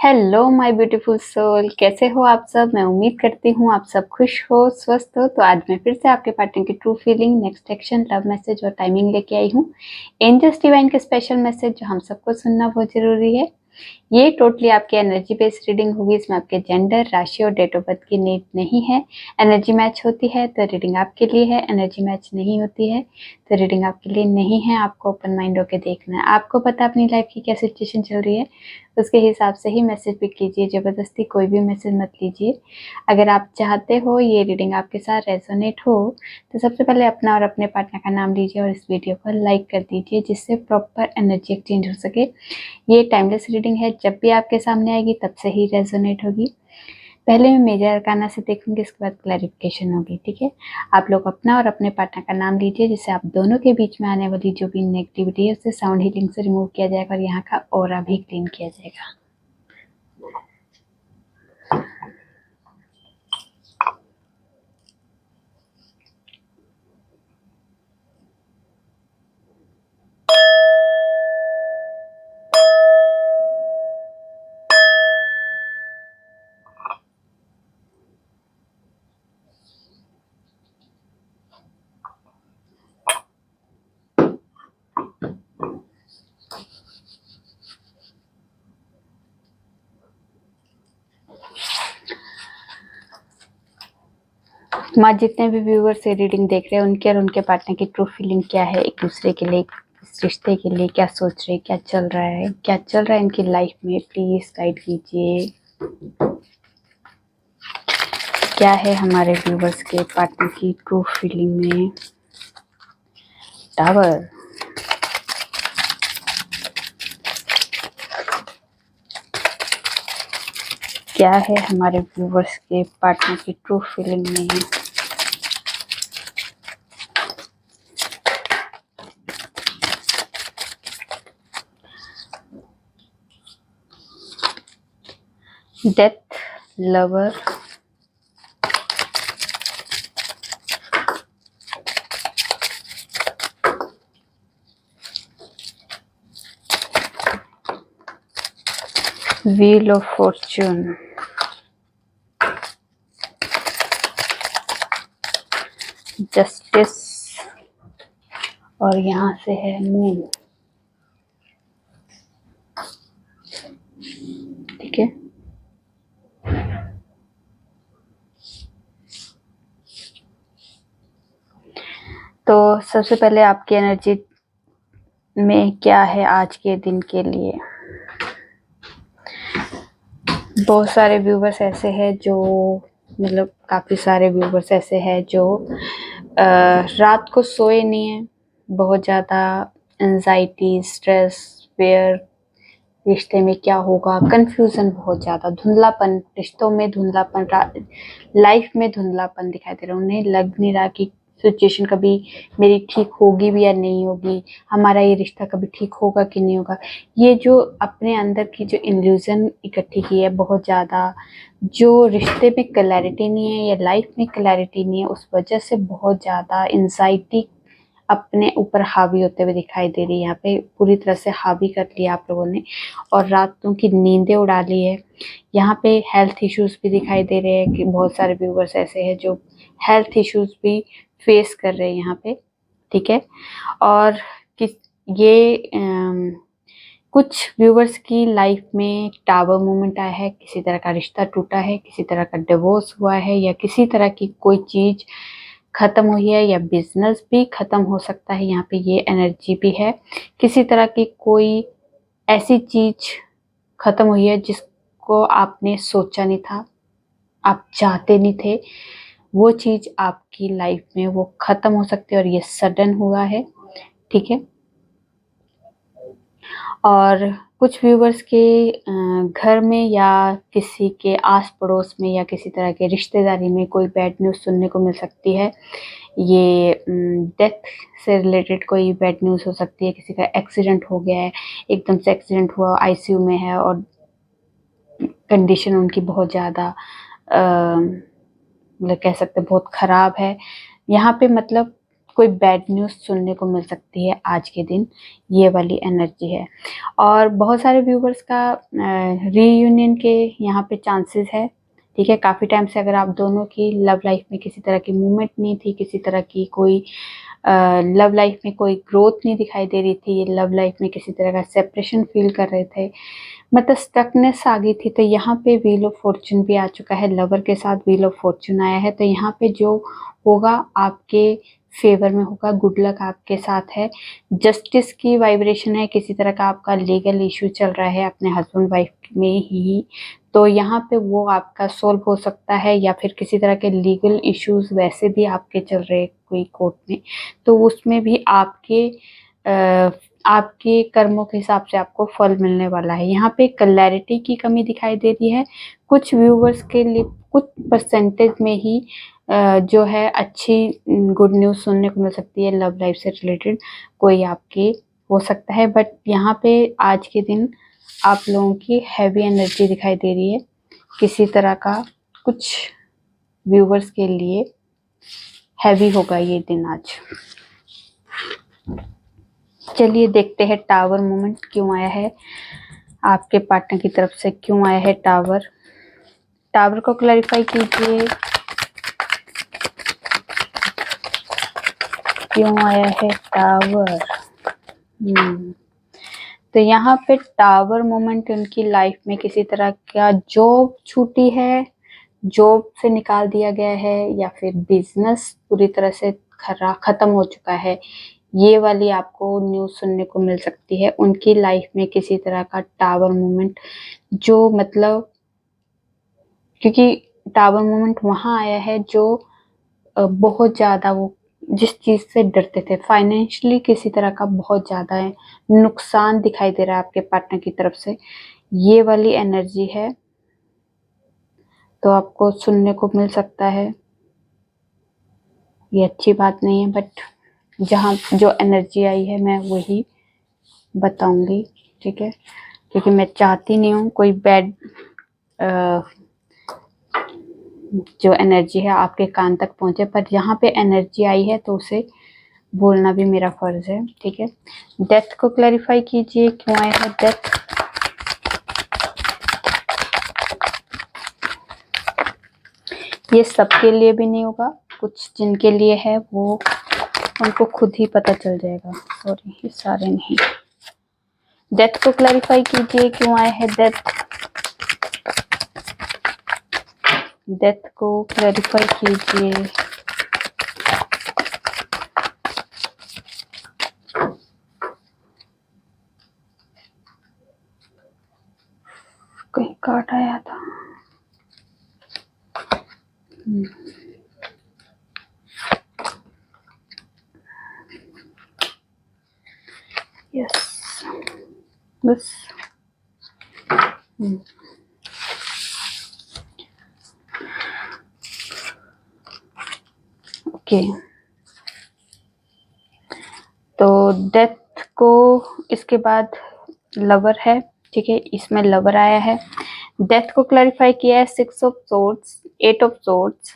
Hello my beautiful soul, कैसे हो आप सब। मैं उम्मीद करती हूँ आप सब खुश हो, स्वस्थ हो। तो आज मैं फिर से आपके पार्टनर की true feeling, next action, love message और टाइमिंग लेके आई हूँ। एंजल्स डिवाइन के स्पेशल मैसेज जो हम सबको सुनना बहुत जरूरी है। ये टोटली आपकी एनर्जी बेस्ड रीडिंग होगी। इसमें आपके जेंडर, राशि और डेट ऑफ बर्थ की नीड नहीं है। एनर्जी मैच होती है तो रीडिंग आपके लिए है, एनर्जी मैच नहीं होती है तो रीडिंग आपके लिए नहीं है। आपको ओपन माइंड होकर देखना है। आपको पता अपनी लाइफ की क्या सिचुएशन चल रही है, उसके हिसाब से ही मैसेज पिक कीजिए। ज़बरदस्ती कोई भी मैसेज मत लीजिए। अगर आप चाहते हो ये रीडिंग आपके साथ रेजोनेट हो तो सबसे पहले अपना और अपने पार्टनर का नाम लीजिए और इस वीडियो को लाइक कर दीजिए, जिससे प्रॉपर एनर्जी एक्सचेंज हो सके। ये टाइमलेस रीडिंग है, जब भी आपके सामने आएगी तब से ही रेजोनेट होगी। पहले मैं मेजर अरकाना से देखूंगी, इसके बाद क्लैरिफिकेशन होगी। ठीक है, आप लोग अपना और अपने पार्टनर का नाम लीजिए, जिससे आप दोनों के बीच में आने वाली जो भी नेगेटिविटी है उसे साउंड हीलिंग से रिमूव किया जाएगा और यहाँ का ऑरा भी क्लीन किया जाएगा। माँ, जितने भी व्यूअर्स ये रीडिंग देख रहे हैं उनके और उनके पार्टनर की ट्रू फीलिंग क्या है, एक दूसरे के लिए, इस रिश्ते के लिए क्या सोच रहे हैं, क्या चल रहा है, क्या चल रहा है इनकी लाइफ में, प्लीज गाइड कीजिए। क्या है हमारे व्यूअर्स के पार्टनर की ट्रू फीलिंग में। टावर, क्या है हमारे व्यूअर्स के पार्टनर की ट्रू फीलिंग में। Death, lover, wheel of Fortune, justice और यहाँ से है मून। ठीक है, तो सबसे पहले आपकी एनर्जी में क्या है आज के दिन के लिए। बहुत सारे व्यूवर्स ऐसे हैं जो, मतलब काफ़ी सारे व्यूवर्स ऐसे हैं जो रात को सोए नहीं है। बहुत ज़्यादा एंजाइटी, स्ट्रेस, फेयर, रिश्ते में क्या होगा, कंफ्यूजन, बहुत ज़्यादा धुंधलापन, रिश्तों में धुंधलापन, लाइफ में धुंधलापन दिखाई दे रहा है। उन्हें लग नहीं रहा कि सिचुएशन कभी मेरी ठीक होगी भी या नहीं होगी, हमारा ये रिश्ता कभी ठीक होगा कि नहीं होगा। ये जो अपने अंदर की जो इल्यूजन इकट्ठी की है बहुत ज़्यादा, जो रिश्ते में क्लैरिटी नहीं है या लाइफ में क्लैरिटी नहीं है, उस वजह से बहुत ज़्यादा एंजाइटी अपने ऊपर हावी होते हुए दिखाई दे रही है। यहाँ पे पूरी तरह से हावी कर लिया आप लोगों ने और रातों की नींदें उड़ा ली है। यहाँ पे हेल्थ इश्यूज भी दिखाई दे रहे हैं कि बहुत सारे व्यूवर्स ऐसे हैं जो हेल्थ इश्यूज भी फेस कर रहे हैं यहाँ पे। ठीक है, और किस ये कुछ व्यूवर्स की लाइफ में टावर मोमेंट आया है, किसी तरह का रिश्ता टूटा है, किसी तरह का डिवोर्स हुआ है या किसी तरह की कोई चीज़ खत्म हुई है या बिजनेस भी खत्म हो सकता है। यहाँ पे ये एनर्जी भी है, किसी तरह की कोई ऐसी चीज खत्म हुई है जिसको आपने सोचा नहीं था, आप चाहते नहीं थे, वो चीज आपकी लाइफ में वो खत्म हो सकती है और ये सडन हुआ है। ठीक है, और कुछ व्यूवर्स के घर में या किसी के आस पड़ोस में या किसी तरह के रिश्तेदारी में कोई बैड न्यूज़ सुनने को मिल सकती है। ये डेथ से रिलेटेड कोई बैड न्यूज़ हो सकती है, किसी का एक्सीडेंट हो गया है, एकदम से एक्सीडेंट हुआ, आईसीयू में है और कंडीशन उनकी बहुत ज़्यादा मतलब कह सकते हैं बहुत ख़राब है। यहाँ पे मतलब कोई बैड न्यूज़ सुनने को मिल सकती है आज के दिन, ये वाली एनर्जी है। और बहुत सारे व्यूवर्स का रीयूनियन के यहाँ पे चांसेस है, ठीक है। काफ़ी टाइम से अगर आप दोनों की लव लाइफ में किसी तरह की मूवमेंट नहीं थी, किसी तरह की कोई लव लाइफ में कोई ग्रोथ नहीं दिखाई दे रही थी, लव लाइफ में किसी तरह का सेपरेशन फील कर रहे थे, मतलब स्टकनेस आ गई थी, तो यहाँ पे व्हील ऑफ फॉर्चून भी आ चुका है। लवर के साथ व्हील ऑफ फॉर्चून आया है, तो यहाँ पे जो होगा आपके फेवर में होगा, गुड लक आपके साथ है। जस्टिस की वाइब्रेशन है, किसी तरह का आपका लीगल इशू चल रहा है अपने हस्बैंड वाइफ में ही, तो यहाँ पे वो आपका सॉल्व हो सकता है, या फिर किसी तरह के लीगल इश्यूज वैसे भी आपके चल रहे कोई कोर्ट में, तो उसमें भी आपके कर्मों के हिसाब से आपको फल मिलने वाला है। यहाँ पे क्लैरिटी की कमी दिखाई दे रही है कुछ व्यूवर्स के लिए, कुछ परसेंटेज में ही जो है अच्छी गुड न्यूज़ सुनने को मिल सकती है। लव लाइफ से रिलेटेड कोई आपकी हो सकता है, बट यहाँ पे आज के दिन आप लोगों की हैवी एनर्जी दिखाई दे रही है। किसी तरह का कुछ व्यूवर्स के लिए हैवी होगा ये दिन आज। चलिए देखते हैं टावर मोमेंट क्यों आया है आपके पार्टनर की तरफ से, क्यों आया है टावर। टावर को क्लैरिफाई कीजिए, क्यों आया है टावर। तो यहाँ पे टावर मोमेंट उनकी लाइफ में किसी तरह का जॉब छूटी है, जॉब से निकाल दिया गया है, या फिर बिजनेस पूरी तरह से खत्म हो चुका है, ये वाली आपको न्यूज़ सुनने को मिल सकती है। उनकी लाइफ में किसी तरह का टावर मोमेंट, जो मतलब क्योंकि टावर मोमेंट वहाँ आया है जो बहुत ज़्यादा वो जिस चीज़ से डरते थे, फाइनेंशियली किसी तरह का बहुत ज़्यादा नुकसान दिखाई दे रहा है आपके पार्टनर की तरफ से, ये वाली एनर्जी है, तो आपको सुनने को मिल सकता है। ये अच्छी बात नहीं है, बट जहाँ जो एनर्जी आई है मैं वही बताऊंगी, ठीक है, क्योंकि मैं चाहती नहीं हूँ कोई बैड जो एनर्जी है आपके कान तक पहुंचे, पर यहाँ पे एनर्जी आई है तो उसे बोलना भी मेरा फर्ज है, ठीक है। डेथ को क्लैरिफाई कीजिए, क्यों आया है डेथ। ये सबके लिए भी नहीं होगा, कुछ जिनके लिए है वो उनको खुद ही पता चल जाएगा, सॉरी ये सारे नहीं। डेथ को क्लैरिफाई कीजिए, क्यों आया है डेथ। डेथ को क्लैरिफाई कीजिए, कहीं काट आया था। यस बस ओके। तो डेथ को इसके बाद लवर है, ठीक है, इसमें लवर आया है। डेथ को क्लैरिफाई किया है 6 of swords, 8 of swords,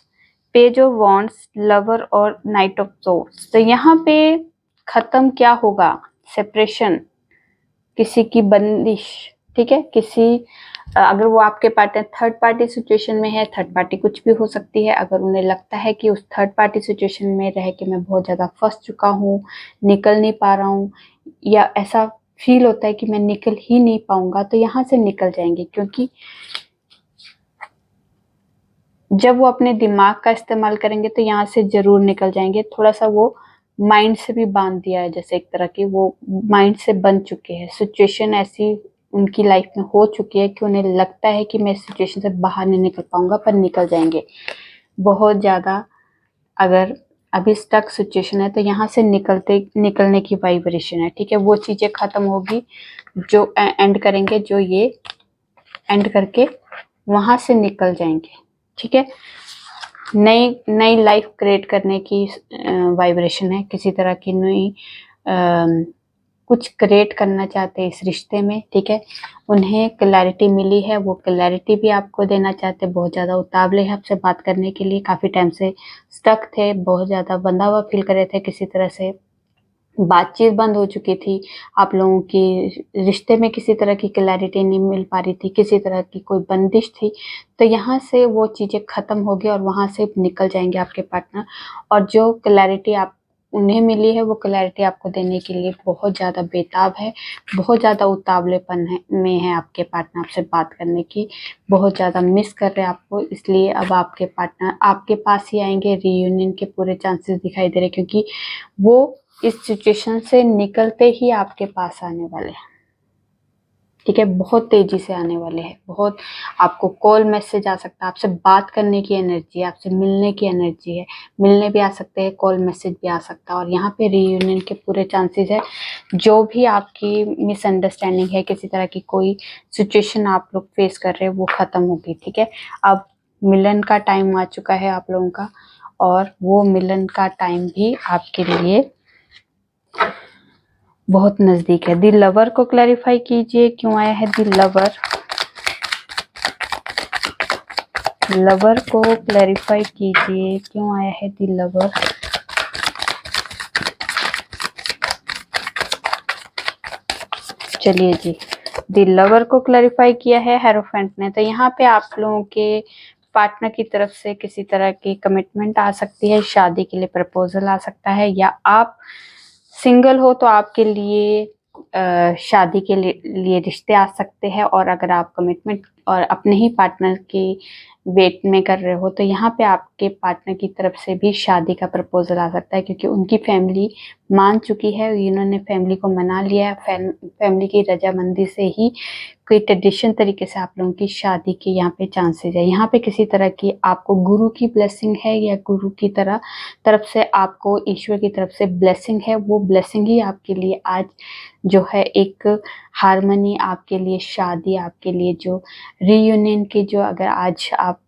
page of wands, lover और नाइट ऑफ सोर्ड्स। तो यहाँ पे खत्म क्या होगा, सेपरेशन, किसी की बंदिश, ठीक है, किसी अगर वो आपके पार्टनर थर्ड पार्टी सिचुएशन में है, थर्ड पार्टी कुछ भी हो सकती है, अगर उन्हें लगता है कि उस थर्ड पार्टी सिचुएशन में रह के मैं बहुत ज़्यादा फंस चुका हूँ, निकल नहीं पा रहा हूँ, या ऐसा फील होता है कि मैं निकल ही नहीं पाऊंगा, तो यहाँ से निकल जाएंगे, क्योंकि जब वो अपने दिमाग का इस्तेमाल करेंगे तो यहाँ से जरूर निकल जाएंगे। थोड़ा सा वो माइंड से भी बांध दिया है, जैसे एक तरह की वो माइंड से बन चुके हैं, सिचुएशन ऐसी उनकी लाइफ में हो चुकी है कि उन्हें लगता है कि मैं इस सिचुएशन से बाहर नहीं निकल पाऊंगा, पर निकल जाएंगे। बहुत ज़्यादा अगर अभी स्टक सिचुएशन है तो यहाँ से निकलने की वाइब्रेशन है, ठीक है। वो चीज़ें खत्म होगी जो एंड करेंगे, जो ये एंड करके वहाँ से निकल जाएंगे, ठीक है। नई लाइफ क्रिएट करने की वाइब्रेशन है, किसी तरह की नई कुछ क्रिएट करना चाहते हैं इस रिश्ते में, ठीक है। उन्हें क्लैरिटी मिली है, वो क्लैरिटी भी आपको देना चाहते हैं। बहुत ज़्यादा उतावले हैं आपसे बात करने के लिए, काफ़ी टाइम से स्टक थे, बहुत ज़्यादा बंधा हुआ फील कर रहे थे, किसी तरह से बातचीत बंद हो चुकी थी, आप लोगों की रिश्ते में किसी तरह की क्लैरिटी नहीं मिल पा रही थी, किसी तरह की कोई बंदिश थी। तो यहाँ से वो चीज़ें ख़त्म होगी और वहाँ से निकल जाएंगे आपके पार्टनर, और जो क्लैरिटी आप उन्हें मिली है वो क्लैरिटी आपको देने के लिए बहुत ज़्यादा बेताब है, बहुत ज़्यादा उतावलेपन में है आपके पार्टनर आपसे बात करने की, बहुत ज़्यादा मिस कर रहे हैं आपको। इसलिए अब आपके पार्टनर आपके पास ही आएंगे, रीयूनियन के पूरे चांसेस दिखाई दे रहे हैं, क्योंकि वो इस सिचुएशन से निकलते ही आपके पास आने वाले हैं, ठीक है। बहुत तेजी से आने वाले हैं, बहुत आपको कॉल मैसेज आ सकता है, आपसे बात करने की एनर्जी है, आपसे मिलने की एनर्जी है, मिलने भी आ सकते हैं, कॉल मैसेज भी आ सकता है। और यहाँ पे रीयूनियन के पूरे चांसेस है। जो भी आपकी मिसअंडरस्टैंडिंग है, किसी तरह की कोई सिचुएशन आप लोग फेस कर रहे हैं, वो खत्म होगी, ठीक है। अब मिलन का टाइम आ चुका है आप लोगों का, और वो मिलन का टाइम भी आपके लिए बहुत नजदीक है। दी लवर को क्लैरिफाई कीजिए, क्यों आया है दी लवर। लवर को क्लैरिफाई कीजिए, क्यों आया है दी लवर। चलिए जी, दी लवर को क्लैरिफाई किया है हेरोफेंट ने। तो यहाँ पे आप लोगों के पार्टनर की तरफ से किसी तरह की कमिटमेंट आ सकती है, शादी के लिए प्रपोजल आ सकता है, या आप सिंगल हो तो आपके लिए शादी के लिए रिश्ते आ सकते हैं। और अगर आप कमिटमेंट और अपने ही पार्टनर की वेट में कर रहे हो, तो यहाँ पे आपके पार्टनर की तरफ से भी शादी का प्रपोजल आ सकता है, क्योंकि उनकी फैमिली मान चुकी है, इन्होंने फैमिली को मना लिया है, फैमिली की रजामंदी से ही कोई ट्रेडिशन तरीके से आप लोगों की शादी के यहाँ पे चांसेस है। यहाँ पे किसी तरह की आपको गुरु की ब्लेसिंग है, या गुरु की तरफ से आपको ईश्वर की तरफ से ब्लेसिंग है। वो ब्लेसिंग ही आपके लिए आज जो है एक हार्मनी, आपके लिए शादी, आपके लिए जो रीयूनियन की जो अगर आज आप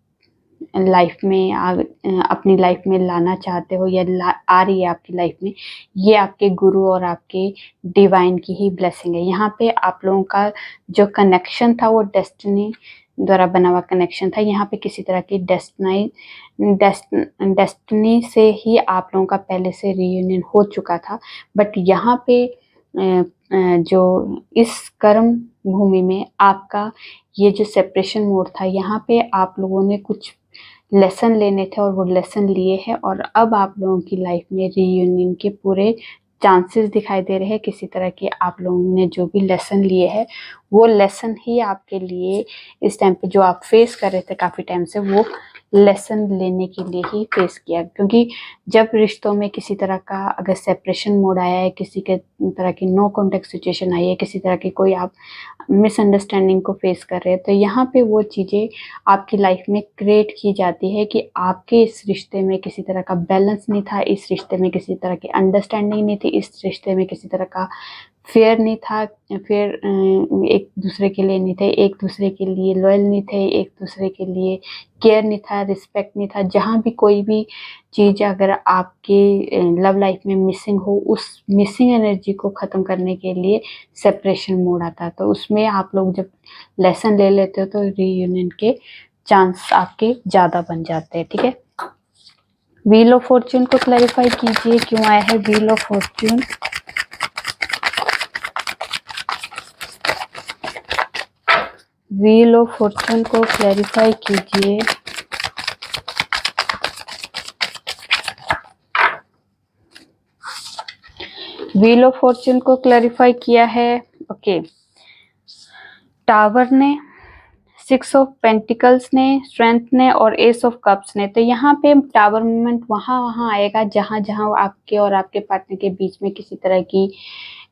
लाइफ में अपनी लाइफ में लाना चाहते हो, या आ रही है आपकी लाइफ में, ये आपके गुरु और आपके डिवाइन की ही ब्लेसिंग है। यहाँ पे आप लोगों का जो कनेक्शन था वो डेस्टिनी द्वारा बना हुआ कनेक्शन था। यहाँ पे किसी तरह की डेस्टिनी से ही आप लोगों का पहले से रीयूनियन हो चुका था, बट यहाँ पे जो इस कर्म भूमि में आपका ये जो सेपरेशन मोड था, यहाँ पे आप लोगों ने कुछ लेसन लेने थे और वो लेसन लिए हैं, और अब आप लोगों की लाइफ में रीयूनियन के पूरे चांसेस दिखाई दे रहे हैं। किसी तरह के आप लोगों ने जो भी लेसन लिए हैं, वो लेसन ही आपके लिए इस टाइम पे जो आप फेस कर रहे थे काफ़ी टाइम से, वो लेसन लेने के लिए ही फेस किया। क्योंकि जब रिश्तों में किसी तरह का अगर सेपरेशन मोड आया है, किसी के तरह की नो कॉन्टेक्ट सिचुएशन आई है, किसी तरह की कोई आप मिसअंडरस्टैंडिंग को फेस कर रहे हैं, तो यहाँ पे वो चीज़ें आपकी लाइफ में क्रिएट की जाती है कि आपके इस रिश्ते में किसी तरह का बैलेंस नहीं था, इस रिश्ते में किसी तरह की अंडरस्टैंडिंग नहीं थी, इस रिश्ते में किसी तरह का फेयर नहीं था, फिर एक दूसरे के लिए नहीं थे, एक दूसरे के लिए लॉयल नहीं थे, एक दूसरे के लिए केयर नहीं था, रिस्पेक्ट नहीं था। जहाँ भी कोई भी चीज़ अगर आपकी लव लाइफ में मिसिंग हो, उस मिसिंग एनर्जी को ख़त्म करने के लिए सेपरेशन मोड आता है। तो उसमें आप लोग जब लेसन ले लेते हो, तो रीयूनियन के चांस आपके ज़्यादा बन जाते हैं, ठीक है। व्हील ऑफ फॉर्च्यून को क्लैरिफाई कीजिए, क्यों आया है wheel of Fortune. Wheel of Fortune को क्लैरिफाई कीजिए। व्हील ऑफ फॉर्च्यून को क्लैरिफाई किया है, ओके। टावर ने, 6 ऑफ पेंटिकल्स ने, स्ट्रेंथ ने, और एस ऑफ कप्स ने। तो यहाँ पे टावर मूवमेंट वहाँ आएगा जहाँ जहाँ आपके और आपके पार्टनर के बीच में किसी तरह की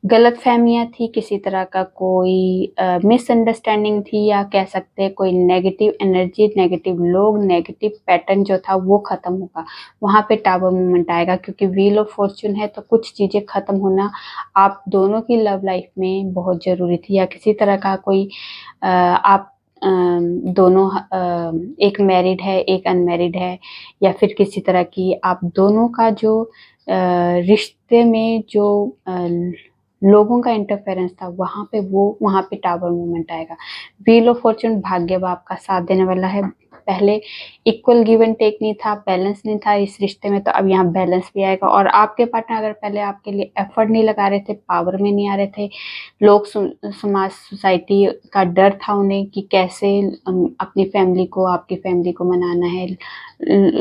गलत फहमियाँ थी, किसी तरह का कोई मिसअंडरस्टैंडिंग थी, या कह सकते हैं कोई नेगेटिव एनर्जी, नेगेटिव लोग, नेगेटिव पैटर्न जो था वो ख़त्म होगा। वहाँ पे टावर मूवमेंट आएगा, क्योंकि व्हील ऑफ फॉर्च्यून है, तो कुछ चीज़ें ख़त्म होना आप दोनों की लव लाइफ में बहुत ज़रूरी थी, या किसी तरह का कोई आप दोनों एक मैरिड है, एक अनमैरिड है, या फिर किसी तरह की आप दोनों का जो रिश्ते में जो लोगों का इंटरफेरेंस था, वहां पे टावर मूवमेंट आएगा। व्हील ऑफ फॉर्चून, भाग्य अब आपका साथ देने वाला है। पहले इक्वल गिव एंड टेक नहीं था, बैलेंस नहीं था इस रिश्ते में, तो अब यहाँ बैलेंस भी आएगा। और आपके पार्टनर अगर पहले आपके लिए एफर्ट नहीं लगा रहे थे, पावर में नहीं आ रहे थे, लोग समाज सोसाइटी का डर था उन्हें कि कैसे अपनी फैमिली को, आपकी फैमिली को मनाना है,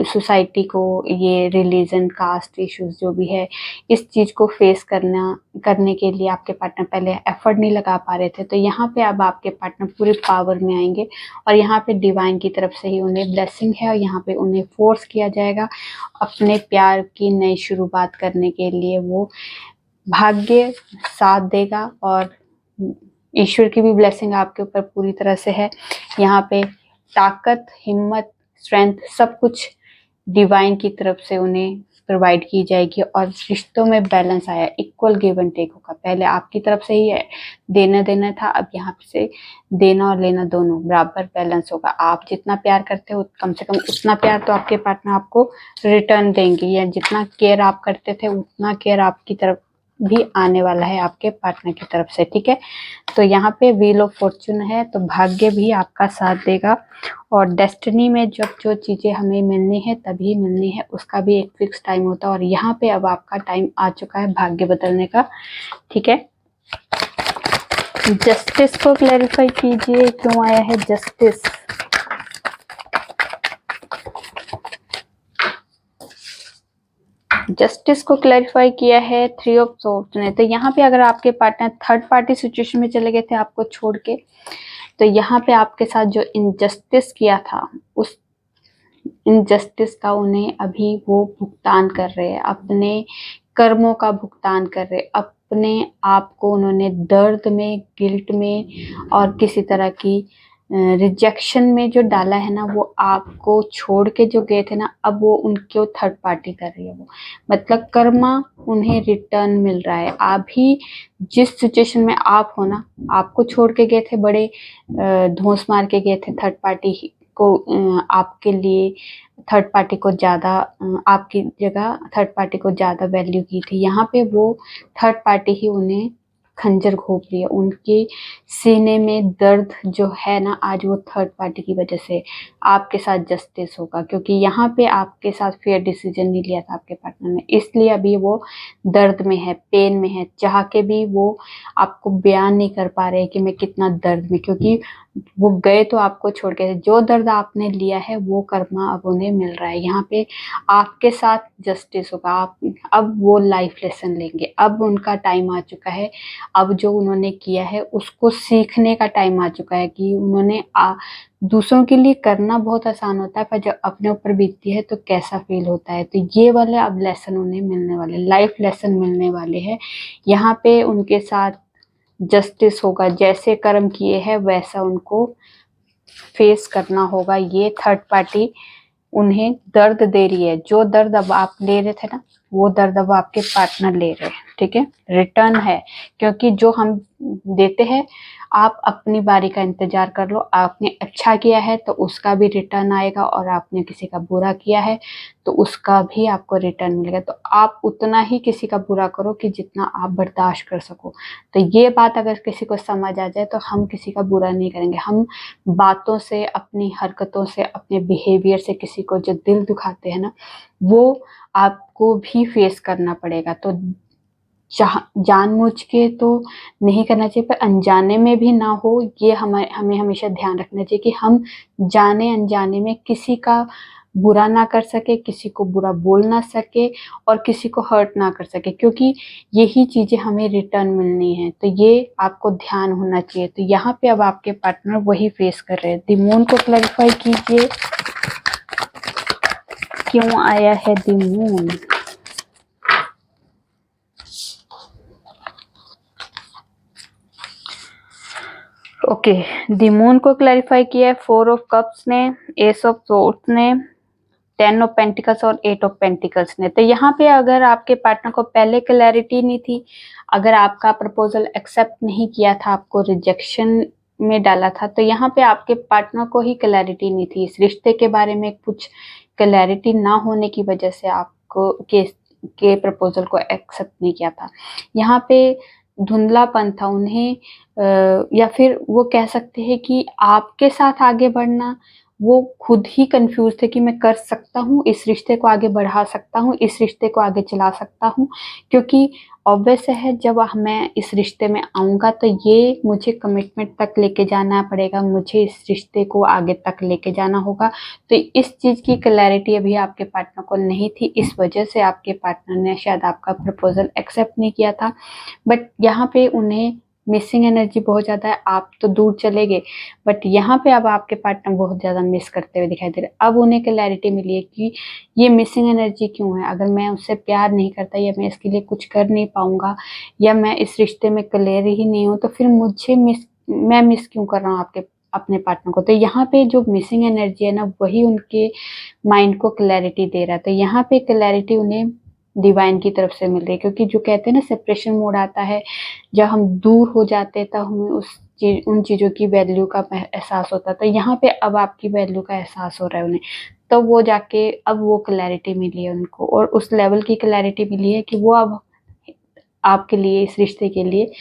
सोसाइटी को, ये रिलीजन, कास्ट इश्यूज जो भी है, इस चीज को फेस करने के लिए आपके पार्टनर पहले एफर्ट नहीं लगा पा रहे थे। तो यहाँ पे अब आपके पार्टनर पूरी पावर में आएंगे और यहाँ पे डिवाइन की तरफ से ही उन्हें ब्लेसिंग है और यहाँ पे उन्हें फोर्स किया जाएगा अपने प्यार की नई शुरुआत करने के लिए। वो भाग्य साथ देगा और ईश्वर की भी ब्लेसिंग आपके ऊपर पूरी तरह से है। यहाँ पे ताकत, हिम्मत, स्ट्रेंथ सब कुछ डिवाइन की तरफ से उन्हें प्रोवाइड की जाएगी और रिश्तों में बैलेंस आया, इक्वल गिव एंड टेक होगा। पहले आपकी तरफ से ही देना देना था, अब यहाँ से देना और लेना दोनों बराबर बैलेंस होगा। आप जितना प्यार करते हो कम से कम उतना प्यार तो आपके पार्टनर आपको रिटर्न देंगे, या जितना केयर आप करते थे उतना केयर आपकी तरफ भी आने वाला है आपके पार्टनर की तरफ से, ठीक है। तो यहाँ पे व्हील ऑफ फॉर्चून है, तो भाग्य भी आपका साथ देगा और डेस्टिनी में जब जो चीजें हमें मिलनी है तभी मिलनी है, उसका भी एक फिक्स टाइम होता है और यहाँ पे अब आपका टाइम आ चुका है भाग्य बदलने का, ठीक है। जस्टिस को क्लैरिफाई कीजिए, क्यों आया है जस्टिस। जस्टिस को क्लैरिफाई किया है 3 ऑफ सोर्ड्स ने। तो यहाँ पे अगर आपके पार्टनर थर्ड पार्टी सिचुएशन में चले गए थे आपको छोड़ के, तो यहाँ पे आपके साथ जो इनजस्टिस किया था उस इनजस्टिस का उन्हें अभी वो भुगतान कर रहे हैं, अपने कर्मों का भुगतान कर रहे, अपने आप को उन्होंने दर्द में, गिल्ट में और किसी तरह की रिजेक्शन में जो डाला है ना, वो आपको छोड़ के जो गए थे ना, अब वो उनको थर्ड पार्टी कर रही है। वो मतलब कर्मा उन्हें रिटर्न मिल रहा है। आप भी जिस सिचुएशन में आप हो ना, आपको छोड़ के गए थे, बड़े धौंस मार के गए थे थर्ड पार्टी को, आपके लिए थर्ड पार्टी को ज़्यादा, आपकी जगह थर्ड पार्टी को ज़्यादा वैल्यू की थी। यहाँ पे वो थर्ड पार्टी ही उन्हें खंजर घोंप रही है, उनके सीने में दर्द जो है ना आज, वो थर्ड पार्टी की वजह से। आपके साथ जस्टिस होगा क्योंकि यहाँ पे आपके साथ फेयर डिसीजन नहीं लिया था आपके पार्टनर ने, इसलिए अभी वो दर्द में है, पेन में है, चाह के भी वो आपको बयान नहीं कर पा रहे कि मैं कितना दर्द में, क्योंकि वो गए तो आपको छोड़ के, जो दर्द आपने लिया है वो कर्मा अब उन्हें मिल रहा है। यहाँ पे आपके साथ जस्टिस होगा, आप अब वो लाइफ लेसन लेंगे, अब उनका टाइम आ चुका है, अब जो उन्होंने किया है उसको सीखने का टाइम आ चुका है कि उन्होंने दूसरों के लिए करना बहुत आसान होता है, पर जब अपने ऊपर बीतती है तो कैसा फील होता है। तो ये वाले अब लेसन उन्हें मिलने वाले, लाइफ लेसन मिलने वाले हैं। यहाँ पे उनके साथ जस्टिस होगा, जैसे कर्म किए हैं वैसा उनको फेस करना होगा। ये थर्ड पार्टी उन्हें दर्द दे रही है, जो दर्द अब आप ले रहे थे ना, वो दर्द अब आपके पार्टनर ले रहे हैं, ठीक है। रिटर्न है, क्योंकि जो हम देते हैं, आप अपनी बारी का इंतजार कर लो। आपने अच्छा किया है तो उसका भी रिटर्न आएगा और आपने किसी का बुरा किया है तो उसका भी आपको रिटर्न मिलेगा। तो आप उतना ही किसी का बुरा करो कि जितना आप बर्दाश्त कर सको। तो ये बात अगर किसी को समझ आ जाए तो हम किसी का बुरा नहीं करेंगे। हम बातों से, अपनी हरकतों से, अपने बिहेवियर से किसी को जो दिल दुखाते हैं ना, वो आपको भी फेस करना पड़ेगा। तो जानबूझ के तो नहीं करना चाहिए, पर अनजाने में भी ना हो, ये हमें हमेशा ध्यान रखना चाहिए कि हम जाने अनजाने में किसी का बुरा ना कर सके, किसी को बुरा बोल ना सके और किसी को हर्ट ना कर सके, क्योंकि यही चीजें हमें रिटर्न मिलनी है। तो ये आपको ध्यान होना चाहिए। तो यहाँ पे अब आपके पार्टनर वही फेस कर रहे हैं। द मून को क्लैरिफाई कीजिए, क्यों आया है the moon. Okay, the moon को क्लैरिफाई किया है 4 ऑफ कप्स ने, एस ऑफ सोर्ड्स ने, 10 ऑफ पेंटिकल्स और 8 ऑफ पेंटिकल्स ने। तो यहाँ पे अगर आपके पार्टनर को पहले क्लैरिटी नहीं थी, अगर आपका प्रपोजल एक्सेप्ट नहीं किया था, आपको रिजेक्शन में डाला था, तो यहाँ पे आपके पार्टनर को ही क्लैरिटी नहीं थी इस रिश्ते के बारे में। कुछ क्लैरिटी ना होने की वजह से आपको के प्रपोजल को एक्सेप्ट नहीं किया था। यहाँ पे धुंधलापन था उन्हें, या फिर वो कह सकते हैं कि आपके साथ आगे बढ़ना, वो खुद ही कंफ्यूज थे कि मैं कर सकता हूँ, इस रिश्ते को आगे बढ़ा सकता हूँ, इस रिश्ते को आगे चला सकता हूँ, क्योंकि ऑब्वियस है जब मैं इस रिश्ते में आऊँगा तो ये मुझे कमिटमेंट तक लेके जाना पड़ेगा, मुझे इस रिश्ते को आगे तक लेके जाना होगा। तो इस चीज़ की क्लैरिटी अभी आपके पार्टनर को नहीं थी, इस वजह से आपके पार्टनर ने शायद आपका प्रपोज़ल एक्सेप्ट नहीं किया था। बट यहाँ पे उन्हें मिसिंग एनर्जी बहुत ज़्यादा है, आप तो दूर चले गए, बट यहाँ पे अब आपके पार्टनर बहुत ज़्यादा मिस करते हुए दिखाई दे रहे। अब उन्हें क्लैरिटी मिली है कि ये मिसिंग एनर्जी क्यों है, अगर मैं उससे प्यार नहीं करता या मैं इसके लिए कुछ कर नहीं पाऊंगा या मैं इस रिश्ते में क्लियर ही नहीं हूँ, तो फिर मैं मिस क्यों कर रहा हूँ अपने पार्टनर को। तो यहाँ पे जो मिसिंग एनर्जी है ना, वही उनके माइंड को क्लैरिटी दे रहा है। तो यहाँ पे क्लैरिटी उन्हें डिवाइन की तरफ से मिल रही है, क्योंकि जो कहते हैं ना सेपरेशन मोड आता है, जब हम दूर हो जाते हैं तब हमें उन चीज़ों की वैल्यू का एहसास होता है। तो यहाँ पे अब आपकी वैल्यू का एहसास हो रहा है उन्हें, तो वो जाके अब वो क्लैरिटी मिली है उनको, और उस लेवल की क्लैरिटी मिली है कि वो अब आपके लिए, इस रिश्ते के लिए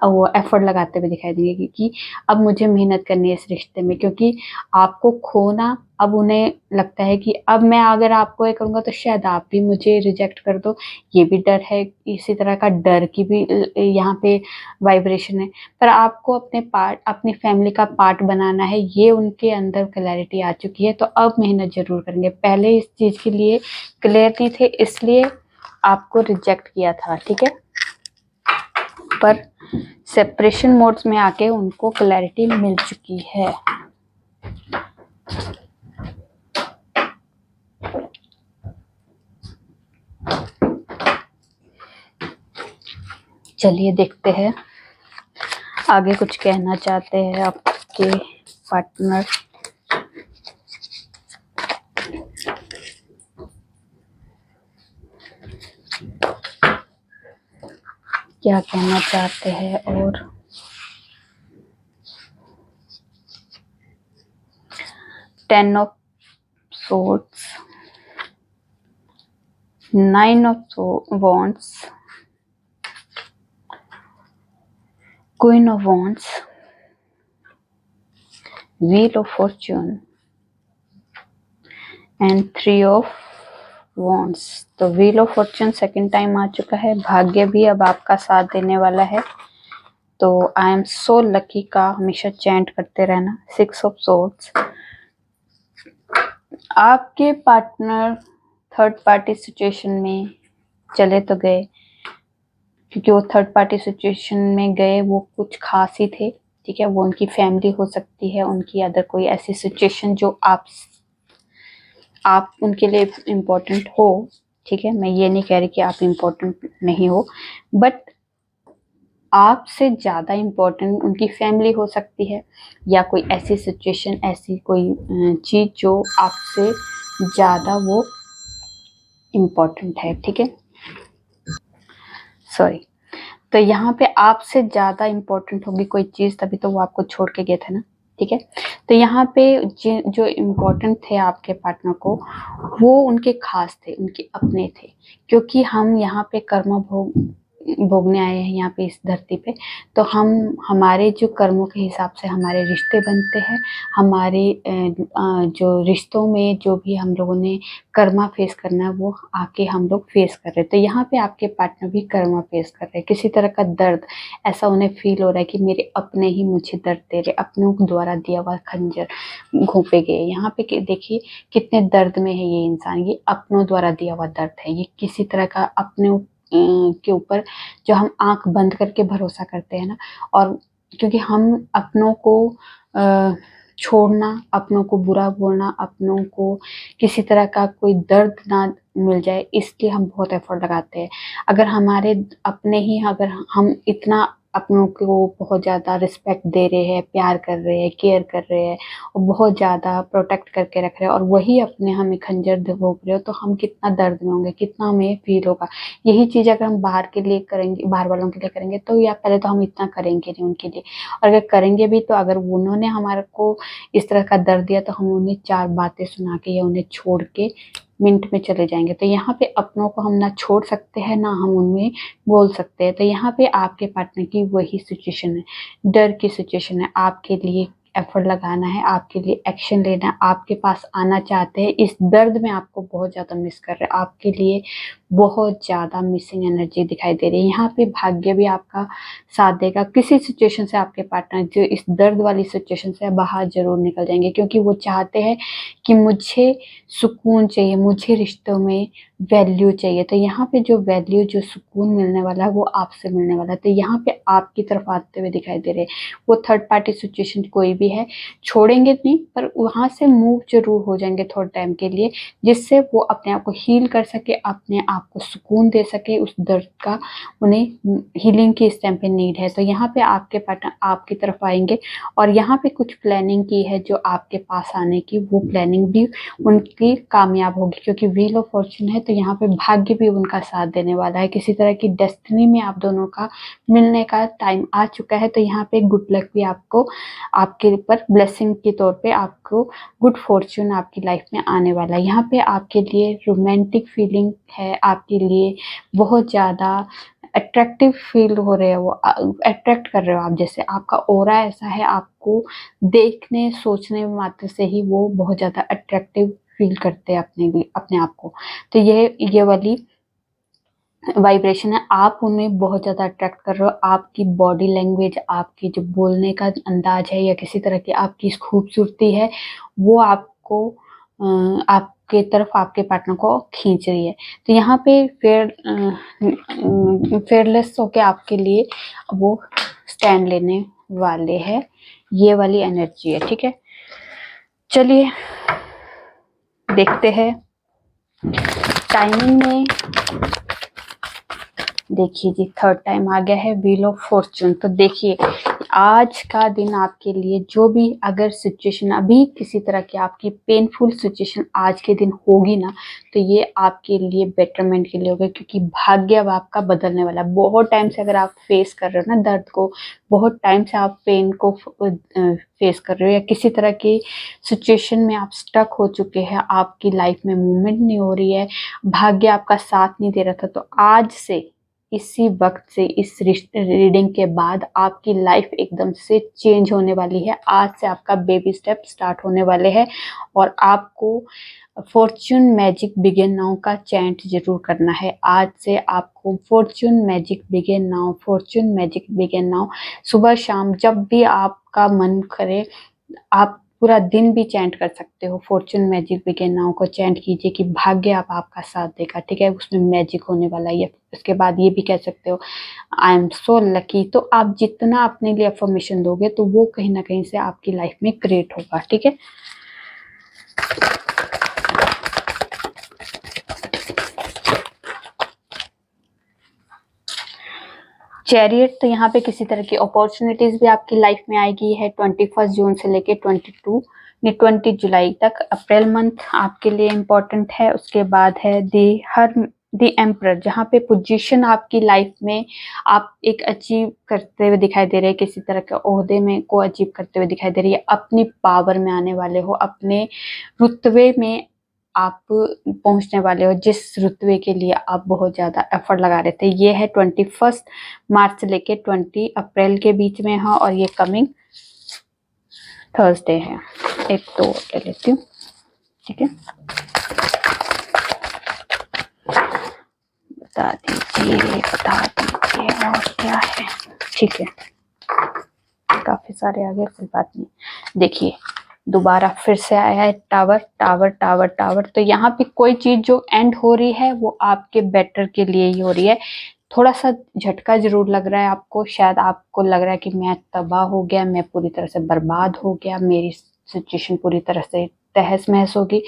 वो एफर्ट लगाते हुए दिखाई देंगे, क्योंकि अब मुझे मेहनत करनी है इस रिश्ते में, क्योंकि आपको खोना अब उन्हें लगता है कि अब मैं अगर आपको ये करूँगा तो शायद आप भी मुझे रिजेक्ट कर दो, ये भी डर है। इसी तरह का डर की भी यहाँ पे वाइब्रेशन है, पर आपको अपनी फैमिली का पार्ट बनाना है, ये उनके अंदर क्लैरिटी आ चुकी है। तो अब मेहनत जरूर करेंगे, पहले इस चीज़ के लिए क्लियर नहीं थे, इसलिए आपको रिजेक्ट किया था, ठीक है। पर सेपरेशन मोड्स में आके उनको क्लैरिटी मिल चुकी है। चलिए देखते हैं आगे कुछ कहना चाहते हैं आपके पार्टनर। क्या कहना चाहते हैं। और 10 of swords, 9 of wands, queen of wands, wheel of fortune and 3 of wands. तो wheel of fortune second time आ चुका है, भाग्य भी अब आपका साथ देने वाला है। तो आई एम सो लकी का हमेशा चैंट करते रहना। 6 ऑफ सोर्ड्स, आपके पार्टनर थर्ड पार्टी सिचुएशन में चले तो गए, क्योंकि वो थर्ड पार्टी सिचुएशन में गए वो कुछ खास ही थे, ठीक है। वो उनकी फैमिली हो सकती है, उनकी अदर कोई ऐसी सिचुएशन जो आप उनके लिए इम्पोर्टेंट हो, ठीक है। मैं ये नहीं कह रही कि आप इम्पोर्टेंट नहीं हो, बट आपसे ज़्यादा इम्पोर्टेंट उनकी फैमिली हो सकती है, या कोई ऐसी सिचुएशन, ऐसी कोई चीज़ जो आपसे ज़्यादा वो इम्पोर्टेंट है, ठीक है। सॉरी, तो यहाँ पे आपसे ज़्यादा इम्पोर्टेंट होगी कोई चीज़, तभी तो वो आपको छोड़ के गए थे ना, ठीक है। तो यहाँ पे जो इम्पोर्टेंट थे आपके पार्टनर को, वो उनके खास थे, उनके अपने थे, क्योंकि हम यहाँ पे कर्म भोगने आए हैं यहाँ पे इस धरती पे। तो हमारे जो कर्मों के हिसाब से हमारे रिश्ते बनते हैं, हमारे जो रिश्तों में जो भी हम लोगों ने कर्मा फेस करना है वो आके हम लोग फेस कर रहे हैं। तो यहाँ पे आपके पार्टनर भी कर्मा फेस कर रहे हैं, किसी तरह का दर्द ऐसा उन्हें फील हो रहा है कि मेरे अपने ही मुझे दर्द दे रहे, अपनों द्वारा दिया हुआ खंजर घोंपे गए। यहाँ पे देखिए कितने दर्द में है ये इंसान, ये अपनों द्वारा दिया हुआ दर्द है, ये किसी तरह का अपने के ऊपर जो हम आंख बंद करके भरोसा करते हैं ना, और क्योंकि हम अपनों को छोड़ना, अपनों को बुरा बोलना, अपनों को किसी तरह का कोई दर्द ना मिल जाए, इसलिए हम बहुत एफर्ट लगाते हैं। अगर हमारे अपने ही, अगर हम इतना अपनों को बहुत ज़्यादा रिस्पेक्ट दे रहे हैं, प्यार कर रहे हैं, केयर कर रहे हैं और बहुत ज़्यादा प्रोटेक्ट करके रख रहे हैं, और वही अपने हमें खंजर भोग रहे हो, तो हम कितना दर्द में होंगे, कितना हमें फील होगा। यही चीज़ अगर हम बाहर के लिए करेंगे, बाहर वालों के लिए करेंगे, तो या पहले तो हम इतना करेंगे नहीं उनके लिए, और अगर करेंगे भी तो अगर उन्होंने हमारे को इस तरह का दर्द दिया तो हम उन्हें 4 बातें सुना के या उन्हें छोड़ के मिनट में चले जाएंगे। तो यहाँ पे अपनों को हम ना छोड़ सकते हैं ना हम उनमें बोल सकते हैं। तो यहाँ पे आपके पार्टनर की वही सिचुएशन है, डर की सिचुएशन है। आपके लिए एफर्ट लगाना है, आपके लिए एक्शन लेना है, आपके पास आना चाहते हैं। इस दर्द में आपको बहुत ज़्यादा मिस कर रहे हैं, आपके लिए बहुत ज़्यादा मिसिंग एनर्जी दिखाई दे रही है। यहाँ पे भाग्य भी आपका साथ देगा। किसी सिचुएशन से आपके पार्टनर जो इस दर्द वाली सिचुएशन से बाहर जरूर निकल जाएंगे, क्योंकि वो चाहते हैं कि मुझे सुकून चाहिए, मुझे रिश्तों में वैल्यू चाहिए। तो यहाँ पे जो वैल्यू, जो सुकून मिलने वाला है वो आपसे मिलने वाला है। तो यहाँ पे आपकी तरफ आते हुए दिखाई दे रहे हैं। वो थर्ड पार्टी सिचुएशन कोई भी है, छोड़ेंगे नहीं, पर वहां से मूव जरूर हो जाएंगे थोड़े टाइम के लिए, जिससे वो अपने आप को हील कर सके, अपने आप को सुकून दे सके। उस दर्द का उन्हें हीलिंग की इस टाइम पे नीड है। तो यहाँ पे आपके पार्टनर आपकी तरफ आएंगे और यहाँ पे कुछ प्लानिंग की है जो आपके पास आने की, वो प्लानिंग भी उनकी कामयाब होगी, क्योंकि व्हील ऑफ फॉर्चून है। तो यहाँ पे भाग्य भी उनका साथ देने वाला है। किसी तरह की डेस्टिनी में आप दोनों का मिलने का टाइम आ चुका है। तो यहाँ पे गुड लक भी आपको, आपके ऊपर ब्लेसिंग के तौर पे आपको गुड फॉर्चून आपकी लाइफ में आने वाला है। यहाँ पे आपके लिए रोमांटिक फीलिंग है, आपके लिए बहुत ज़्यादा अट्रैक्टिव फील हो रहे हैं, वो अट्रैक्ट कर रहे हो आप। जैसे आपका ऑरा ऐसा है, आपको देखने सोचने मात्र से ही वो बहुत ज़्यादा अट्रैक्टिव फील करते हैं अपने आप को। तो ये वाली वाइब्रेशन है, आप उन्हें बहुत ज़्यादा अट्रैक्ट कर रहे हो। आपकी बॉडी लैंग्वेज, आपकी जो बोलने का अंदाज है, या किसी तरह की आपकी खूबसूरती है, वो आपको आपके तरफ, आपके पार्टनर को खींच रही है। तो यहाँ पे फेयरलेस होके आपके लिए वो स्टैंड लेने वाले हैं। ये वाली एनर्जी है, ठीक है। चलिए देखते हैं टाइमिंग में। देखिए जी, थर्ड टाइम आ गया है व्हील ऑफ फॉर्चून। तो देखिए आज का दिन आपके लिए, जो भी अगर सिचुएशन अभी किसी तरह की आपकी पेनफुल सिचुएशन आज के दिन होगी ना, तो ये आपके लिए बेटरमेंट के लिए होगा, क्योंकि भाग्य अब आपका बदलने वाला है। बहुत टाइम से अगर आप फेस कर रहे हो ना दर्द को, बहुत टाइम से आप पेन को फेस कर रहे हो, या किसी तरह की सिचुएशन में आप स्टक हो चुके हैं, आपकी लाइफ में मूवमेंट नहीं हो रही है, भाग्य आपका साथ नहीं दे रहा था, तो आज से, इसी वक्त से, इस रीडिंग के बाद आपकी लाइफ एकदम से चेंज होने वाली है। आज से आपका बेबी स्टेप स्टार्ट होने वाले हैं और आपको फॉर्च्यून मैजिक बिगिन नाउ का चैंट जरूर करना है। आज से आपको Fortune magic begin now, Fortune magic begin now, सुबह शाम जब भी आपका मन करे, आप पूरा दिन भी चैंट कर सकते हो। फॉर्च्यून मैजिक बिगिन नाउ को चैंट कीजिए कि भाग्य आप आपका साथ देगा, ठीक है। उसमें मैजिक होने वाला है। उसके बाद ये भी कह सकते हो आई एम सो लकी। तो आप जितना अपने लिए अफर्मेशन दोगे, तो वो कहीं ना कहीं से आपकी लाइफ में क्रिएट होगा, ठीक है। चैरियट, तो यहाँ पे किसी तरह की अपॉर्चुनिटीज भी आपकी लाइफ में आएगी है 21 जून से लेके 20 जुलाई तक। अप्रैल मंथ आपके लिए इम्पोर्टेंट है। उसके बाद है दी एम्परर, जहाँ पे पोजीशन आपकी लाइफ में आप एक अचीव करते हुए दिखाई दे रहे हैं, किसी तरह के ओहदे में को अचीव करते हुए दिखाई दे रही है, अपनी पावर में आने वाले हो, अपने रुतबे में आप पहुंचने वाले हो, जिस रुतबे के लिए आप बहुत ज़्यादा एफर्ट लगा रहे थे। ये है 21 मार्च से लेके 20 अप्रैल के बीच में है, और ये कमिंग थर्सडे है। एक तो ले लेती हूँ, ठीक है। बता दीजिए और क्या है, ठीक है। काफी सारे आ गए, कोई बात नहीं। देखिए दोबारा फिर से आया है टावर टावर टावर टावर। तो यहाँ पे कोई चीज जो एंड हो रही है वो आपके बेटर के लिए ही हो रही है। थोड़ा सा झटका जरूर लग रहा है आपको, शायद आपको लग रहा है कि मैं तबाह हो गया, मैं पूरी तरह से बर्बाद हो गया, मेरी सिचुएशन पूरी तरह से तहस महस होगी।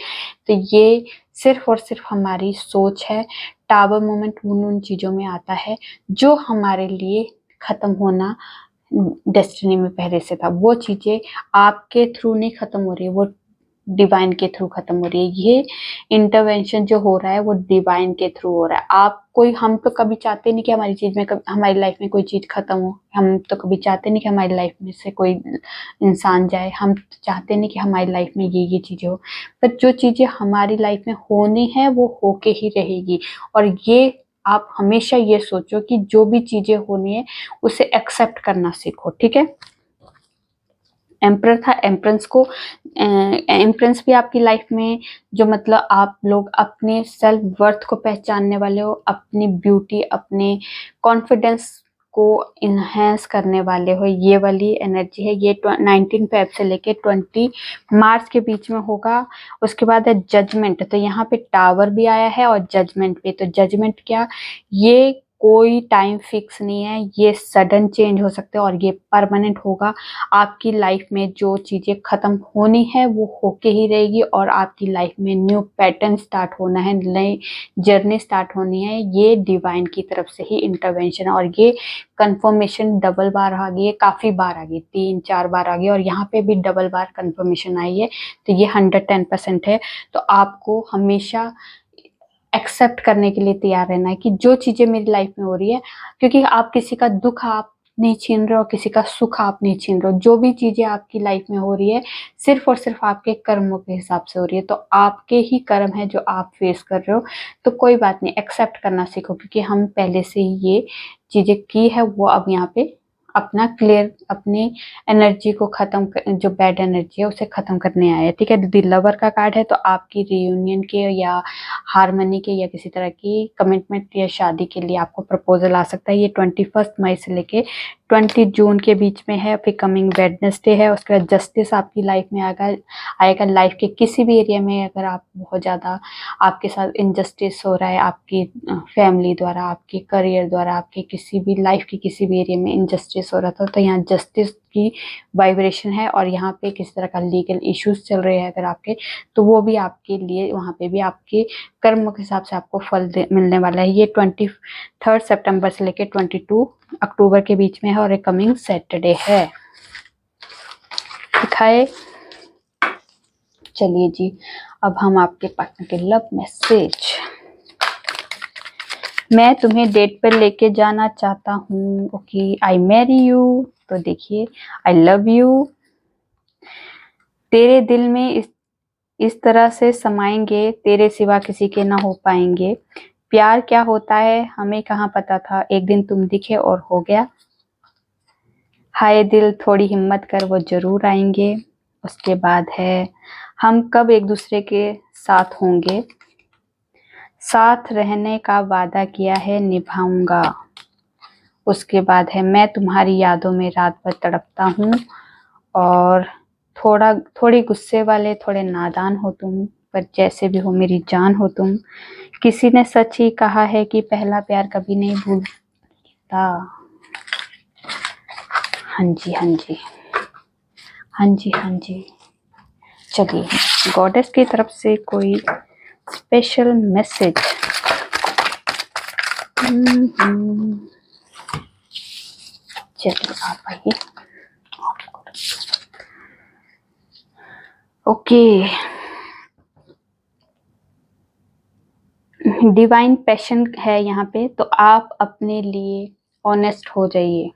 तो ये सिर्फ और सिर्फ हमारी सोच है। टावर मोमेंट उन चीजों में आता है जो हमारे लिए खत्म होना डेस्टिनी में पहले से था। वो चीजें आपके थ्रू नहीं खत्म हो रही है, वो डिवाइन के थ्रू खत्म हो रही है। ये इंटरवेंशन जो हो रहा है वो डिवाइन के थ्रू हो रहा है। आपको कोई, हम तो कभी चाहते नहीं कि हमारी चीज में हमारी लाइफ में कोई चीज खत्म हो। हम तो कभी चाहते नहीं कि हमारी लाइफ में से कोई इंसान जाए। हम तो चाहते नहीं कि हमारी लाइफ में ये चीजें हो। पर जो चीजें हमारी लाइफ में होनी है वो होके ही रहेगी। और ये आप हमेशा ये सोचो कि जो भी चीजें होनी है उसे एक्सेप्ट करना सीखो, ठीक है। एम्परर था, एम्परेंस भी आपकी लाइफ में जो मतलब आप लोग अपने सेल्फ वर्थ को पहचानने वाले हो, अपनी ब्यूटी, अपने कॉन्फिडेंस को इन्हेंस करने वाले हो, ये वाली एनर्जी है। ये 19 फेब से लेके 20 मार्च के बीच में होगा। उसके बाद है जजमेंट। तो यहाँ पे टावर भी आया है और जजमेंट भी। तो जजमेंट क्या, ये कोई टाइम फिक्स नहीं है, ये सडन चेंज हो सकते हैं और ये परमानेंट होगा। आपकी लाइफ में जो चीजें खत्म होनी है वो होके ही रहेगी और आपकी लाइफ में न्यू पैटर्न स्टार्ट होना है, नई जर्नी स्टार्ट होनी है। ये डिवाइन की तरफ से ही इंटरवेंशन है। और ये कंफर्मेशन डबल बार आ गई है, काफी बार आ गई, 3-4 बार आ गई और यहाँ पे भी डबल बार कंफर्मेशन आई है। तो ये 110% है। तो आपको हमेशा एक्सेप्ट करने के लिए तैयार रहना है कि जो चीजें मेरी लाइफ में हो रही है, क्योंकि आप किसी का दुख आप नहीं छीन रहे हो, किसी का सुख आप नहीं छीन रहे हो। जो भी चीजें आपकी लाइफ में हो रही है सिर्फ और सिर्फ आपके कर्मों के हिसाब से हो रही है। तो आपके ही कर्म है जो आप फेस कर रहे हो। तो कोई बात नहीं, एक्सेप्ट करना सीखो, क्योंकि हम पहले से ही ये चीजें की है। वो अब यहाँ पे अपना क्लियर, अपनी एनर्जी को खत्म जो बैड एनर्जी है उसे खत्म करने आया है, ठीक है। द लवर का कार्ड है। तो आपकी रियूनियन के या हारमनी के या किसी तरह की कमिटमेंट या शादी के लिए आपको प्रपोजल आ सकता है। ये 21 मई से लेके 20 जून के बीच में है। फिर कमिंग वेडनेसडे है। उसके बाद जस्टिस आपकी लाइफ में आएगा। लाइफ के किसी भी एरिया में अगर आप बहुत ज़्यादा आपके साथ इनजस्टिस हो रहा है, आपकी फैमिली द्वारा, आपके करियर द्वारा, आपके किसी भी लाइफ के किसी भी एरिया में इनजस्टिस हो रहा था, तो यहाँ जस्टिस की वाइब्रेशन है। और यहाँ पे किस तरह का लीगल इश्यूज चल रहे हैं अगर आपके, तो वो भी आपके लिए वहाँ पे भी आपके कर्म के हिसाब से आपको फल मिलने वाला है। ये 23 सितंबर से लेके 22 अक्टूबर के बीच में है और एक कमिंग सैटरडे है। दिखाए, चलिए जी, अब हम आपके पार्टनर के लव मैसेज। मैं तुम्हें डेट पर लेके जाना चाहता हूँ। Okay, I marry you. तो देखिए, आई लव यू। तेरे दिल में इस तरह से समाएंगे, तेरे सिवा किसी के ना हो पाएंगे। प्यार क्या होता है हमें कहाँ पता था, एक दिन तुम दिखे और हो गया। हाय दिल, थोड़ी हिम्मत कर, वो जरूर आएंगे। उसके बाद है, हम कब एक दूसरे के साथ होंगे, साथ रहने का वादा किया है, निभाऊंगा। उसके बाद है, मैं तुम्हारी यादों में रात भर तड़पता हूँ। और थोड़ी गुस्से वाले, थोड़े नादान हो तुम, पर जैसे भी हो मेरी जान हो तुम। किसी ने सच ही कहा है कि पहला प्यार कभी नहीं भूलता। हाँ जी, हाँ जी, हाँ जी, हाँ जी। चलिए, गॉडेस की तरफ से कोई स्पेशल मैसेज। चलिए आप आइए। ओके, डिवाइन पैशन है यहाँ पे। तो आप अपने लिए ऑनेस्ट हो जाइए,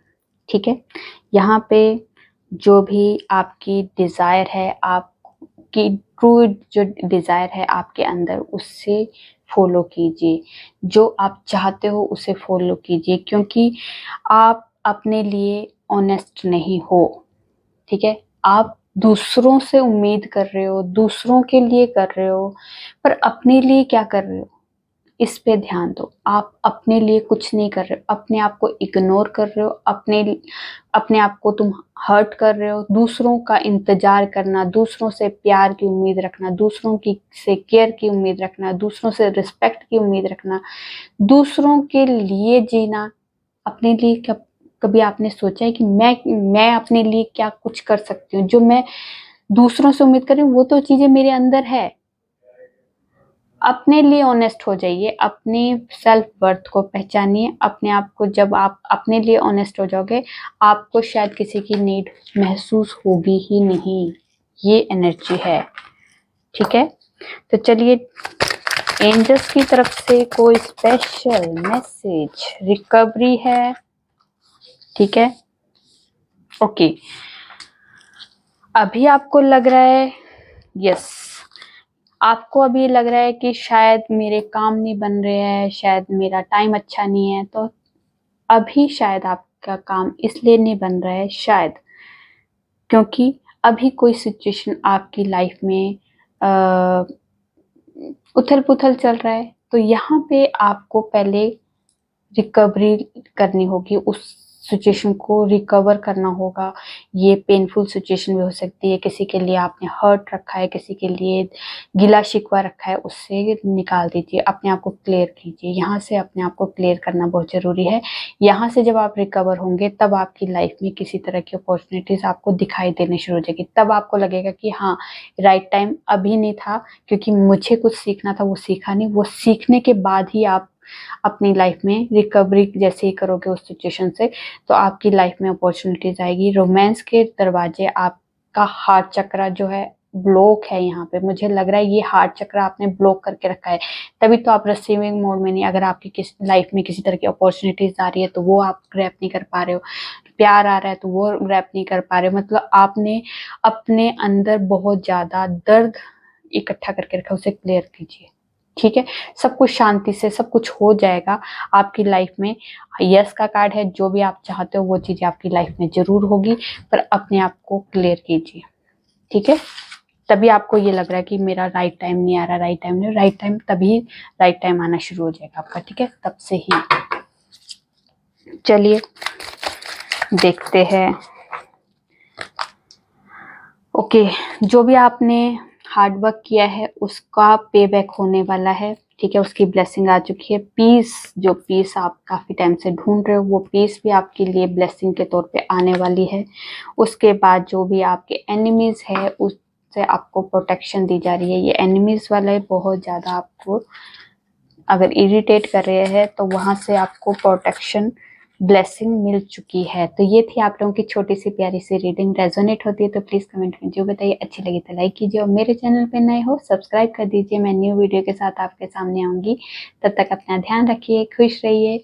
ठीक है। यहाँ पे जो भी आपकी डिजायर है, आपकी ट्रू जो डिजायर है आपके अंदर, उससे फॉलो कीजिए। जो आप चाहते हो उसे फॉलो कीजिए, क्योंकि आप अपने लिए ऑनेस्ट नहीं हो, ठीक है। आप दूसरों से उम्मीद कर रहे हो, दूसरों के लिए कर रहे हो, पर अपने लिए क्या कर रहे हो इस पे ध्यान दो। आप अपने लिए कुछ नहीं कर रहे हो, अपने आप को इग्नोर कर रहे हो, अपने आप को तुम हर्ट कर रहे हो। दूसरों का इंतजार करना, दूसरों से प्यार की उम्मीद रखना, दूसरों की से केयर की उम्मीद रखना, दूसरों से रिस्पेक्ट की उम्मीद रखना, दूसरों के लिए जीना। अपने लिए क्या कभी आपने सोचा है कि मैं अपने लिए क्या कुछ कर सकती हूँ? जो मैं दूसरों से उम्मीद कर रही हूँ वो तो चीजें मेरे अंदर है। अपने लिए ऑनेस्ट हो जाइए, अपनी सेल्फ वर्थ को पहचानिए। अपने आप को जब आप अपने लिए ऑनेस्ट हो जाओगे, आपको शायद किसी की नीड महसूस होगी ही नहीं। ये एनर्जी है, ठीक है। तो चलिए, एंजल्स की तरफ से कोई स्पेशल मैसेज, रिकवरी है, ठीक है। ओके, अभी आपको लग रहा है, यस, आपको अभी लग रहा है कि शायद मेरे काम नहीं बन रहे हैं, शायद मेरा टाइम अच्छा नहीं है, तो अभी शायद आपका काम इसलिए नहीं बन रहा है, शायद क्योंकि अभी कोई सिचुएशन आपकी लाइफ में उथल पुथल चल रहा है। तो यहाँ पे आपको पहले रिकवरी करनी होगी, उस सिचुएशन को रिकवर करना होगा। ये पेनफुल सिचुएशन भी हो सकती है, किसी के लिए आपने हर्ट रखा है, किसी के लिए गिला शिकवा रखा है, उससे निकाल दीजिए, अपने आप को क्लियर कीजिए। यहाँ से अपने आप को क्लियर करना बहुत ज़रूरी है। यहाँ से जब आप रिकवर होंगे तब आपकी लाइफ में किसी तरह की अपॉर्चुनिटीज़ आपको दिखाई देनी शुरू हो जाएगी। तब आपको लगेगा कि हाँ, राइट टाइम अभी नहीं था, क्योंकि मुझे कुछ सीखना था, वो सीखा नहीं। वो सीखने के बाद ही आप अपनी लाइफ में रिकवरी जैसे ही करोगे उस सिचुएशन से, तो आपकी लाइफ में अपॉर्चुनिटीज आएगी। रोमांस के दरवाजे, आपका हार्ट चक्र जो है ब्लॉक है, यहाँ पे मुझे लग रहा है ये हार्ट चक्र आपने ब्लॉक करके रखा है, तभी तो आप रिसीविंग मोड में नहीं। अगर आपकी किस लाइफ में किसी तरह की अपॉर्चुनिटीज आ रही है तो वो आप ग्रैप नहीं कर पा रहे हो, प्यार आ रहा है तो वो ग्रैप नहीं कर पा रहे हो, मतलब आपने अपने अंदर बहुत ज्यादा दर्द इकट्ठा करके रखा, उसे क्लियर कीजिए, ठीक है। सब कुछ शांति से, सब कुछ हो जाएगा आपकी लाइफ में। यस का कार्ड है, जो भी आप चाहते हो वो चीजें आपकी लाइफ में जरूर होगी, पर अपने आप को क्लियर कीजिए, ठीक है। तभी आपको ये लग रहा है कि मेरा राइट टाइम नहीं आ रहा, राइट टाइम नहीं, राइट टाइम तभी राइट टाइम आना शुरू हो जाएगा आपका, ठीक है, तब से ही। चलिए देखते हैं। ओके, जो भी आपने हार्ड वर्क किया है उसका पे बैक होने वाला है, ठीक है, उसकी ब्लेसिंग आ चुकी है। पीस, जो पीस आप काफ़ी टाइम से ढूंढ रहे हो, वो पीस भी आपके लिए ब्लेसिंग के तौर पे आने वाली है। उसके बाद जो भी आपके एनिमीज़ है उससे आपको प्रोटेक्शन दी जा रही है। ये एनिमीज़ वाले बहुत ज़्यादा आपको अगर इरिटेट कर रहे हैं तो वहाँ से आपको प्रोटेक्शन ब्लेसिंग मिल चुकी है। तो ये थी आप लोगों की छोटी सी प्यारी सी रीडिंग। रेजोनेट होती है तो प्लीज़ कमेंट में जो बताइए, अच्छी लगी तो लाइक कीजिए, और मेरे चैनल पे नए हो सब्सक्राइब कर दीजिए। मैं न्यू वीडियो के साथ आपके सामने आऊँगी। तब तक अपना ध्यान रखिए, खुश रहिए।